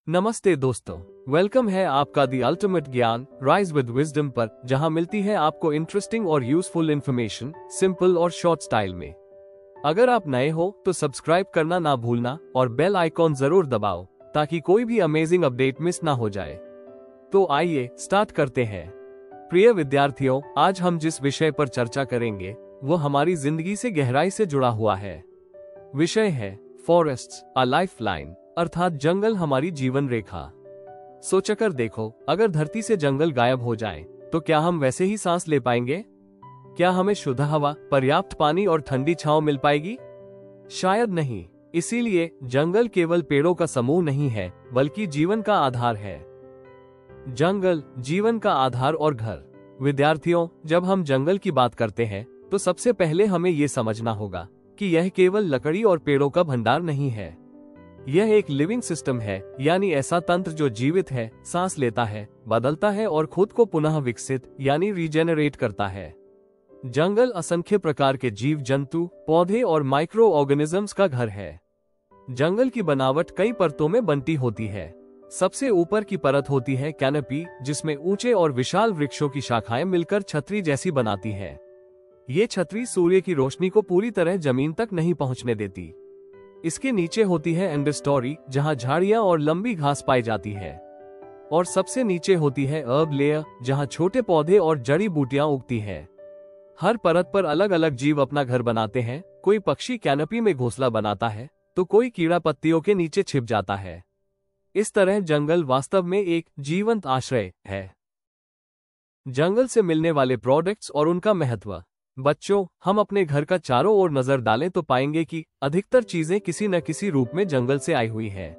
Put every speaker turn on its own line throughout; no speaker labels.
नमस्ते दोस्तों, वेलकम है आपका the ultimate Gyan rise with wisdom पर, जहां मिलती है आपको इंटरेस्टिंग और यूजफुल इन्फॉर्मेशन सिंपल और शॉर्ट स्टाइल में। अगर आप नए हो तो सब्सक्राइब करना ना भूलना और बेल आइकॉन जरूर दबाओ ताकि कोई भी अमेजिंग अपडेट मिस ना हो जाए। तो आइए स्टार्ट करते हैं। प्रिय विद्यार्थियों, आज हम जिस विषय पर चर्चा करेंगे वो हमारी जिंदगी से गहराई से जुड़ा हुआ है। विषय है फॉरेस्ट्स अ लाइफलाइन, अर्थात जंगल हमारी जीवन रेखा। सोचकर देखो, अगर धरती से जंगल गायब हो जाए तो क्या हम वैसे ही सांस ले पाएंगे? क्या हमें शुद्ध हवा, पर्याप्त पानी और ठंडी छांव मिल पाएगी? शायद नहीं। इसीलिए जंगल केवल पेड़ों का समूह नहीं है, बल्कि जीवन का आधार है। जंगल जीवन का आधार और घर। विद्यार्थियों, जब हम जंगल की बात करते हैं तो सबसे पहले हमें ये समझना होगा कि यह केवल लकड़ी और पेड़ों का भंडार नहीं है। यह एक लिविंग सिस्टम है, यानी ऐसा तंत्र जो जीवित है, सांस लेता है, बदलता है और खुद को पुनः विकसित यानी रीजेनरेट करता है। जंगल असंख्य प्रकार के जीव जंतु, पौधे और माइक्रो ऑर्गेनिजम्स का घर है। जंगल की बनावट कई परतों में बंटी होती है। सबसे ऊपर की परत होती है कैनोपी, जिसमें ऊंचे और विशाल वृक्षों की शाखाएं मिलकर छतरी जैसी बनाती है। ये छतरी सूर्य की रोशनी को पूरी तरह जमीन तक नहीं पहुंचने देती। इसके नीचे होती है एंडस्टोरी, जहां झाड़ियां और लंबी घास पाई जाती है। और सबसे नीचे होती है अर्ब लेयर, जहां छोटे पौधे और जड़ी बूटियां उगती हैं। हर परत पर अलग अलग जीव अपना घर बनाते हैं। कोई पक्षी कैनोपी में घोंसला बनाता है तो कोई कीड़ा पत्तियों के नीचे छिप जाता है। इस तरह जंगल वास्तव में एक जीवंत आश्रय है। जंगल से मिलने वाले प्रोडक्ट्स और उनका महत्व। बच्चों, हम अपने घर का चारों ओर नजर डालें तो पाएंगे कि अधिकतर चीजें किसी न किसी रूप में जंगल से आई हुई हैं।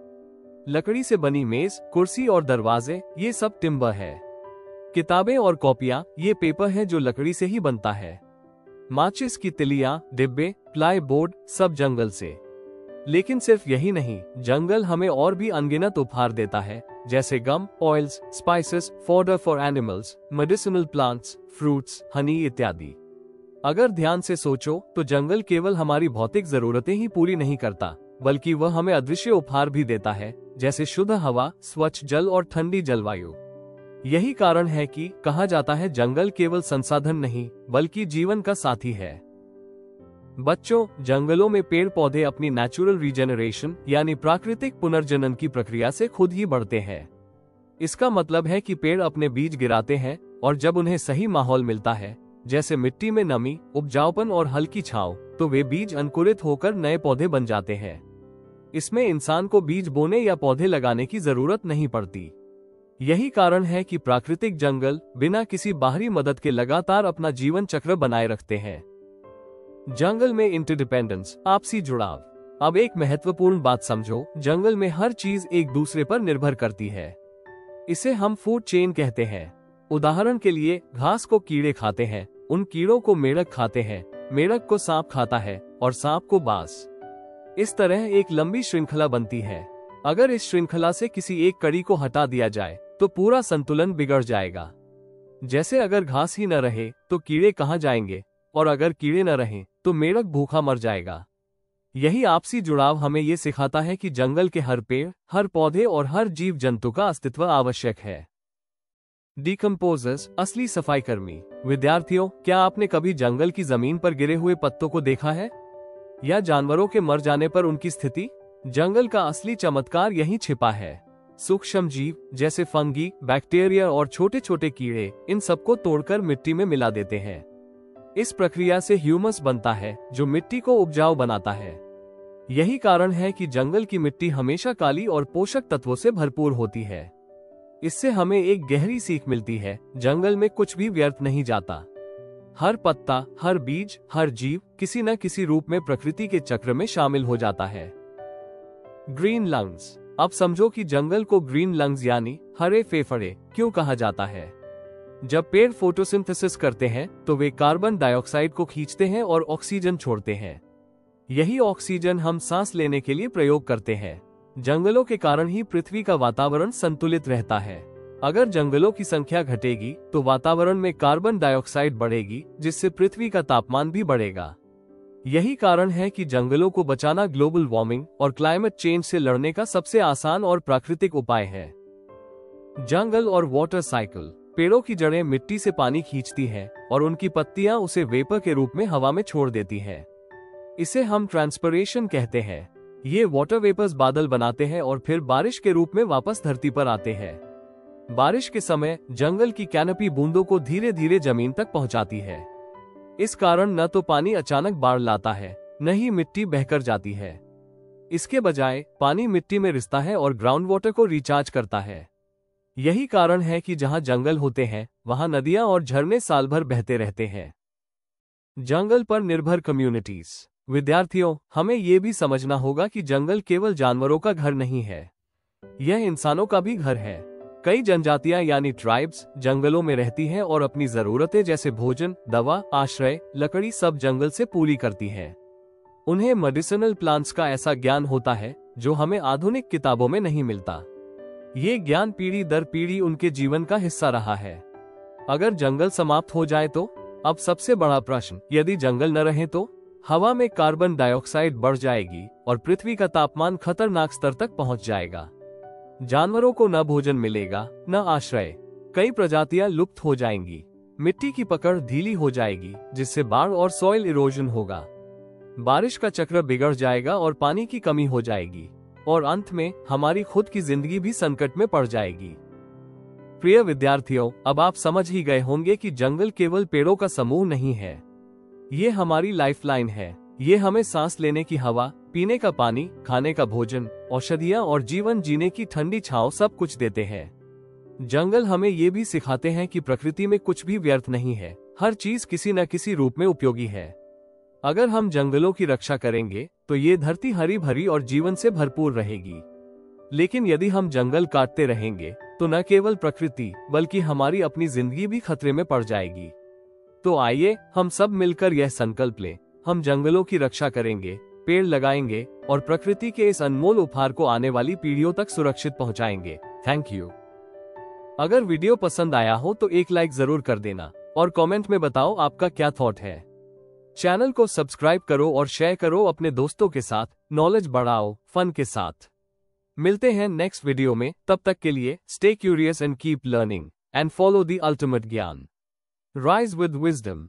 लकड़ी से बनी मेज, कुर्सी और दरवाजे, ये सब टिम्बर है। किताबें और कॉपियां, ये पेपर है जो लकड़ी से ही बनता है। माचिस की तिलियां, डिब्बे, प्लाई बोर्ड, सब जंगल से। लेकिन सिर्फ यही नहीं, जंगल हमें और भी अनगिनत उपहार देता है, जैसे gum, oils, spices, fodder for animals, medicinal plants, fruits, honey इत्यादि। अगर ध्यान से सोचो तो जंगल केवल हमारी भौतिक जरूरतें ही पूरी नहीं करता, बल्कि वह हमें अदृश्य उपहार भी देता है, जैसे शुद्ध हवा, स्वच्छ जल और ठंडी जलवायु। यही कारण है कि कहा जाता है जंगल केवल संसाधन नहीं, बल्कि जीवन का साथी है। बच्चों, जंगलों में पेड़ पौधे अपनी नेचुरल रीजेनरेशन यानी प्राकृतिक पुनर्जनन की प्रक्रिया से खुद ही बढ़ते हैं। इसका मतलब है कि पेड़ अपने बीज गिराते हैं और जब उन्हें सही माहौल मिलता है, जैसे मिट्टी में नमी, उपजाऊपन और हल्की छांव, तो वे बीज अंकुरित होकर नए पौधे बन जाते हैं। इसमें इंसान को बीज बोने या पौधे लगाने की जरूरत नहीं पड़ती। यही कारण है कि प्राकृतिक जंगल बिना किसी बाहरी मदद के लगातार अपना जीवन चक्र बनाए रखते हैं। जंगल में इंटरडिपेंडेंस, आपसी जुड़ाव। अब एक महत्वपूर्ण बात समझो, जंगल में हर चीज एक दूसरे पर निर्भर करती है। इसे हम फूड चेन कहते हैं। उदाहरण के लिए, घास को कीड़े खाते हैं, उन कीड़ों को मेढक खाते हैं, मेढक को सांप खाता है और सांप को बास। इस तरह एक लंबी श्रृंखला बनती है। अगर इस श्रृंखला से किसी एक कड़ी को हटा दिया जाए तो पूरा संतुलन बिगड़ जाएगा। जैसे अगर घास ही न रहे तो कीड़े कहाँ जाएंगे, और अगर कीड़े न रहें तो मेढक भूखा मर जाएगा। यही आपसी जुड़ाव हमें ये सिखाता है कि जंगल के हर पेड़, हर पौधे और हर जीव जंतु का अस्तित्व आवश्यक है। डिकम्पोजर्स, असली सफाई कर्मी। विद्यार्थियों, क्या आपने कभी जंगल की जमीन पर गिरे हुए पत्तों को देखा है, या जानवरों के मर जाने पर उनकी स्थिति? जंगल का असली चमत्कार यहीं छिपा है। सूक्ष्म जीव जैसे फंगी, बैक्टीरिया और छोटे छोटे कीड़े इन सबको तोड़कर मिट्टी में मिला देते हैं। इस प्रक्रिया से ह्यूमस बनता है, जो मिट्टी को उपजाऊ बनाता है। यही कारण है कि जंगल की मिट्टी हमेशा काली और पोषक तत्वों से भरपूर होती है। इससे हमें एक गहरी सीख मिलती है, जंगल में कुछ भी व्यर्थ नहीं जाता। हर पत्ता, हर बीज, हर जीव किसी न किसी रूप में प्रकृति के चक्र में शामिल हो जाता है। Green lungs. अब समझो कि जंगल को ग्रीन लंग्स यानी हरे फेफड़े क्यों कहा जाता है। जब पेड़ फोटोसिंथेसिस करते हैं तो वे कार्बन डाइऑक्साइड को खींचते हैं और ऑक्सीजन छोड़ते हैं। यही ऑक्सीजन हम सांस लेने के लिए प्रयोग करते हैं। जंगलों के कारण ही पृथ्वी का वातावरण संतुलित रहता है। अगर जंगलों की संख्या घटेगी तो वातावरण में कार्बन डाइऑक्साइड बढ़ेगी, जिससे पृथ्वी का तापमान भी बढ़ेगा। यही कारण है कि जंगलों को बचाना ग्लोबल वार्मिंग और क्लाइमेट चेंज से लड़ने का सबसे आसान और प्राकृतिक उपाय है। जंगल और वाटर साइकिल। पेड़ों की जड़ें मिट्टी से पानी खींचती हैं और उनकी पत्तियां उसे वेपर के रूप में हवा में छोड़ देती हैं। इसे हम ट्रांसपिरेशन कहते हैं। ये वाटर वेपर्स बादल बनाते हैं और फिर बारिश के रूप में वापस धरती पर आते हैं। बारिश के समय जंगल की कैनोपी बूंदों को धीरे धीरे जमीन तक पहुंचाती है। इस कारण न तो पानी अचानक बाढ़ लाता है, न ही मिट्टी बहकर जाती है। इसके बजाय पानी मिट्टी में रिसता है और ग्राउंड वाटर को रिचार्ज करता है। यही कारण है कि जहां जंगल होते हैं वहां नदियां और झरने साल भर बहते रहते हैं। जंगल पर निर्भर कम्युनिटीज। विद्यार्थियों, हमें ये भी समझना होगा कि जंगल केवल जानवरों का घर नहीं है, यह इंसानों का भी घर है। कई जनजातियां यानी ट्राइब्स जंगलों में रहती हैं और अपनी जरूरतें जैसे भोजन, दवा, आश्रय, लकड़ी सब जंगल से पूरी करती हैं। उन्हें मेडिसिनल प्लांट्स का ऐसा ज्ञान होता है जो हमें आधुनिक किताबों में नहीं मिलता। ये ज्ञान पीढ़ी दर पीढ़ी उनके जीवन का हिस्सा रहा है। अगर जंगल समाप्त हो जाए तो? अब सबसे बड़ा प्रश्न, यदि जंगल न रहे तो? हवा में कार्बन डाइऑक्साइड बढ़ जाएगी और पृथ्वी का तापमान खतरनाक स्तर तक पहुंच जाएगा। जानवरों को न भोजन मिलेगा, न आश्रय। कई प्रजातियां लुप्त हो जाएंगी। मिट्टी की पकड़ ढीली हो जाएगी, जिससे बाढ़ और सॉइल इरोजन होगा। बारिश का चक्र बिगड़ जाएगा और पानी की कमी हो जाएगी। और अंत में हमारी खुद की जिंदगी भी संकट में पड़ जाएगी। प्रिय विद्यार्थियों, अब आप समझ ही गए होंगे कि जंगल केवल पेड़ों का समूह नहीं है। ये हमारी लाइफलाइन है। ये हमें सांस लेने की हवा, पीने का पानी, खाने का भोजन, औषधियां और जीवन जीने की ठंडी छांव सब कुछ देते हैं। जंगल हमें ये भी सिखाते हैं कि प्रकृति में कुछ भी व्यर्थ नहीं है, हर चीज किसी न किसी रूप में उपयोगी है। अगर हम जंगलों की रक्षा करेंगे तो ये धरती हरी भरी और जीवन से भरपूर रहेगी। लेकिन यदि हम जंगल काटते रहेंगे तो न केवल प्रकृति बल्कि हमारी अपनी जिंदगी भी खतरे में पड़ जाएगी। तो आइए हम सब मिलकर यह संकल्प लें, हम जंगलों की रक्षा करेंगे, पेड़ लगाएंगे और प्रकृति के इस अनमोल उपहार को आने वाली पीढ़ियों तक सुरक्षित पहुंचाएंगे। Thank you. अगर वीडियो पसंद आया हो तो एक लाइक जरूर कर देना और कमेंट में बताओ आपका क्या थॉट है। चैनल को सब्सक्राइब करो और शेयर करो अपने दोस्तों के साथ। नॉलेज बढ़ाओ फन के साथ। मिलते हैं नेक्स्ट वीडियो में, तब तक के लिए stay curious and keep learning and follow the ultimate Gyan. Rise with wisdom.